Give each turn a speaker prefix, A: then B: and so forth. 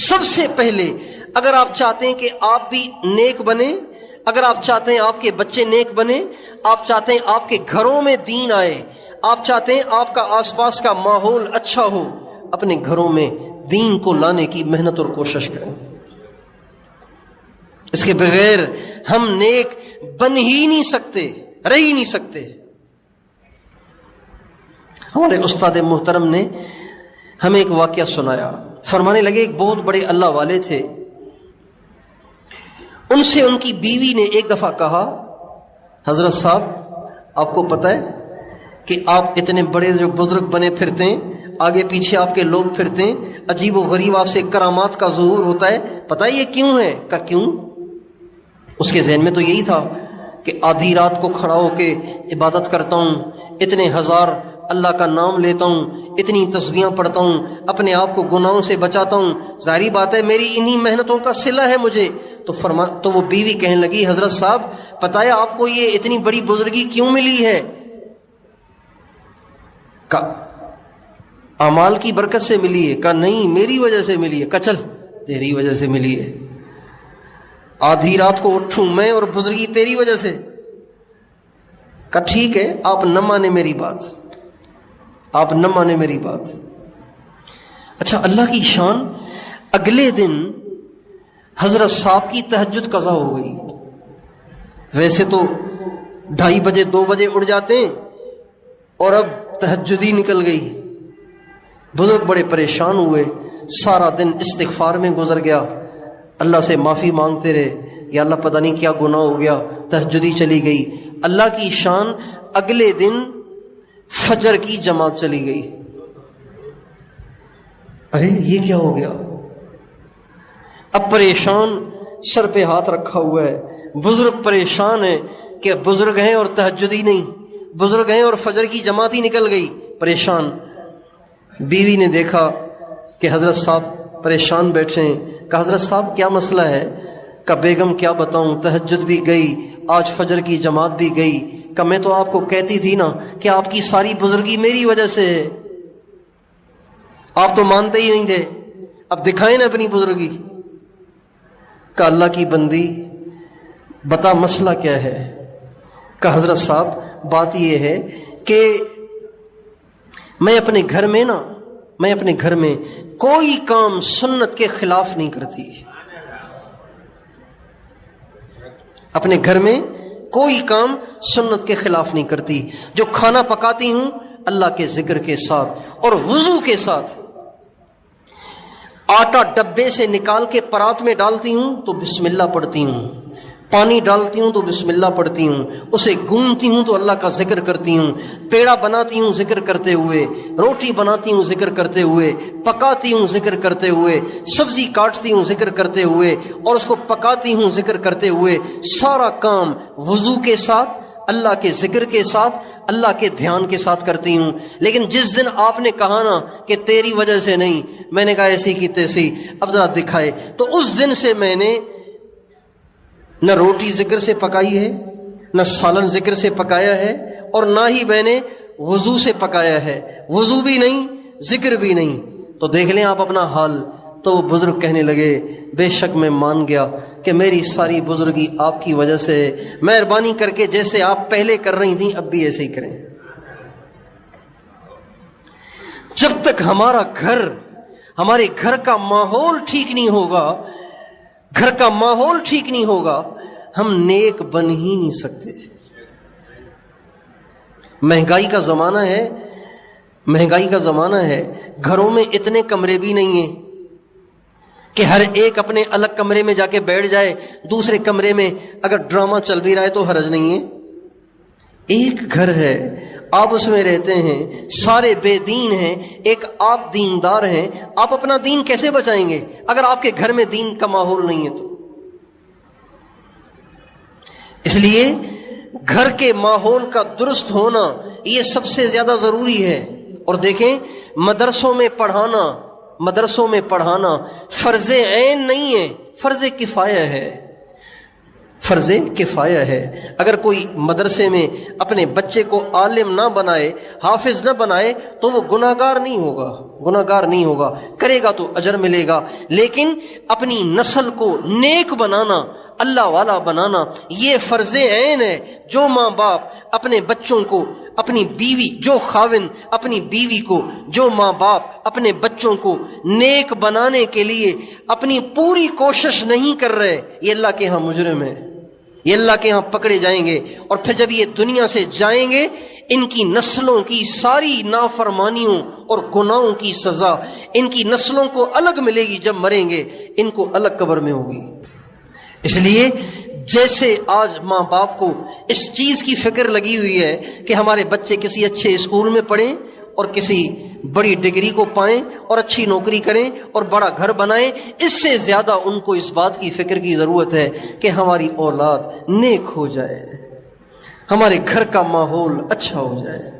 A: سب سے پہلے اگر آپ چاہتے ہیں کہ آپ بھی نیک بنے، اگر آپ چاہتے ہیں آپ کے بچے نیک بنے، آپ چاہتے ہیں آپ کے گھروں میں دین آئے، آپ چاہتے ہیں آپ کا آس پاس کا ماحول اچھا ہو، اپنے گھروں میں دین کو لانے کی محنت اور کوشش کریں۔ اس کے بغیر ہم نیک بن ہی نہیں سکتے، رہ ہی نہیں سکتے۔ ہمارے استاد محترم نے ہمیں ایک واقعہ سنایا، فرمانے لگے ایک بہت بڑے اللہ والے تھے، ان سے ان کی بیوی نے ایک دفعہ کہا، حضرت صاحب آپ کو پتہ ہے کہ آپ اتنے بڑے جو بزرگ بنے پھرتے ہیں، آگے پیچھے آپ کے لوگ پھرتے ہیں، عجیب و غریب آپ سے کرامات کا ظہور ہوتا ہے، پتہ ہے یہ کیوں ہے؟ کہا کیوں؟ اس کے ذہن میں تو یہی تھا کہ آدھی رات کو کھڑا ہو کے عبادت کرتا ہوں، اتنے ہزار اللہ کا نام لیتا ہوں، اتنی تسبیحاں پڑھتا ہوں، اپنے آپ کو گناہوں سے بچاتا ہوں، ظاہری بات ہے میری انہی محنتوں کا صلہ ہے مجھے۔ تو وہ بیوی کہنے لگی، حضرت صاحب پتہ ہے آپ کو یہ اتنی بڑی بزرگی کیوں ملی ہے؟ کہا اعمال کی برکت سے ملی ہے؟ کہا نہیں میری وجہ سے ملی ہے۔ کہا چل تیری وجہ سے ملی ہے، آدھی رات کو اٹھوں میں اور بزرگی تیری وجہ سے؟ کہا ٹھیک ہے، آپ نہ مانے میری بات، آپ نہ مانے میری بات۔ اچھا اللہ کی شان، اگلے دن حضرت صاحب کی تہجد قضا ہو گئی۔ ویسے تو 2:30 بجے 2 بجے اٹھ جاتے ہیں، اور اب تہجد ہی نکل گئی۔ بزرگ بڑے پریشان ہوئے، سارا دن استغفار میں گزر گیا، اللہ سے معافی مانگتے رہے، یا اللہ پتہ نہیں کیا گناہ ہو گیا، تہجد ہی چلی گئی۔ اللہ کی شان، اگلے دن فجر کی جماعت چلی گئی۔ ارے یہ کیا ہو گیا؟ اب پریشان، سر پہ ہاتھ رکھا ہوا ہے، بزرگ پریشان ہے کہ بزرگ ہیں اور تہجد ہی نہیں، بزرگ ہیں اور فجر کی جماعت ہی نکل گئی، پریشان۔ بیوی نے دیکھا کہ حضرت صاحب پریشان بیٹھے ہیں، کہا حضرت صاحب کیا مسئلہ ہے؟ کہا بیگم کیا بتاؤں، تہجد بھی گئی، آج فجر کی جماعت بھی گئی، کہ میں تو آپ کو کہتی تھی نا کہ آپ کی ساری بزرگی میری وجہ سے ہے، آپ تو مانتے ہی نہیں تھے، اب دکھائیں نا اپنی بزرگی۔ کہ اللہ کی بندی بتا مسئلہ کیا ہے؟ کہ حضرت صاحب بات یہ ہے کہ میں اپنے گھر میں کوئی کام سنت کے خلاف نہیں کرتی، اپنے گھر میں کوئی کام سنت کے خلاف نہیں کرتی۔ جو کھانا پکاتی ہوں اللہ کے ذکر کے ساتھ اور وضو کے ساتھ، آٹا ڈبے سے نکال کے پرات میں ڈالتی ہوں تو بسم اللہ پڑھتی ہوں، پانی ڈالتی ہوں تو بسم اللہ پڑھتی ہوں، اسے گونتی ہوں تو اللہ کا ذکر کرتی ہوں، پیڑا بناتی ہوں ذکر کرتے ہوئے، روٹی بناتی ہوں ذکر کرتے ہوئے، پکاتی ہوں ذکر کرتے ہوئے، سبزی کاٹتی ہوں ذکر کرتے ہوئے، اور اس کو پکاتی ہوں ذکر کرتے ہوئے، سارا کام وضو کے ساتھ، اللہ کے ذکر کے ساتھ، اللہ کے دھیان کے ساتھ کرتی ہوں۔ لیکن جس دن آپ نے کہا نا کہ تیری وجہ سے نہیں، میں نے کہا ایسی کی تیسی، اب ذرا دکھائے، تو اس دن سے میں نے نہ روٹی ذکر سے پکائی ہے، نہ سالن ذکر سے پکایا ہے، اور نہ ہی میں نے وضو سے پکایا ہے، وضو بھی نہیں ذکر بھی نہیں۔ تو دیکھ لیں آپ اپنا حال۔ تو وہ بزرگ کہنے لگے بے شک میں مان گیا کہ میری ساری بزرگی آپ کی وجہ سے، مہربانی کر کے جیسے آپ پہلے کر رہی تھیں اب بھی ایسے ہی کریں۔ جب تک ہمارے گھر کا ماحول ٹھیک نہیں ہوگا، گھر کا ماحول ٹھیک نہیں ہوگا، ہم نیک بن ہی نہیں سکتے۔ مہنگائی کا زمانہ ہے، گھروں میں اتنے کمرے بھی نہیں ہیں کہ ہر ایک اپنے الگ کمرے میں جا کے بیٹھ جائے، دوسرے کمرے میں اگر ڈرامہ چل بھی رہا ہے تو حرج نہیں ہے۔ ایک گھر ہے، آپ اس میں رہتے ہیں، سارے بے دین ہیں، ایک آپ دیندار ہیں، آپ اپنا دین کیسے بچائیں گے اگر آپ کے گھر میں دین کا ماحول نہیں ہے تو؟ اس لیے گھر کے ماحول کا درست ہونا یہ سب سے زیادہ ضروری ہے۔ اور دیکھیں مدرسوں میں پڑھانا فرض عین نہیں ہے، فرض کفایہ ہے۔ فرض کفایہ ہے۔ اگر کوئی مدرسے میں اپنے بچے کو عالم نہ بنائے، حافظ نہ بنائے، تو وہ گناہگار نہیں ہوگا، کرے گا تو اجر ملے گا۔ لیکن اپنی نسل کو نیک بنانا، اللہ والا بنانا، یہ فرض عین ہے۔ جو ماں باپ اپنے بچوں کو، اپنی بیوی، جو خاوند اپنی بیوی کو، جو ماں باپ اپنے بچوں کو نیک بنانے کے لیے اپنی پوری کوشش نہیں کر رہے، یہ اللہ کے ہاں مجرم ہے، یہ اللہ کے ہاں پکڑے جائیں گے۔ اور پھر جب یہ دنیا سے جائیں گے، ان کی نسلوں کی ساری نافرمانیوں اور گناہوں کی سزا ان کی نسلوں کو الگ ملے گی۔ جب مریں گے ان کو الگ قبر میں ہوگی۔ اس لیے جیسے آج ماں باپ کو اس چیز کی فکر لگی ہوئی ہے کہ ہمارے بچے کسی اچھے اسکول میں پڑھیں اور کسی بڑی ڈگری کو پائیں اور اچھی نوکری کریں اور بڑا گھر بنائیں، اس سے زیادہ ان کو اس بات کی فکر کی ضرورت ہے کہ ہماری اولاد نیک ہو جائے، ہمارے گھر کا ماحول اچھا ہو جائے۔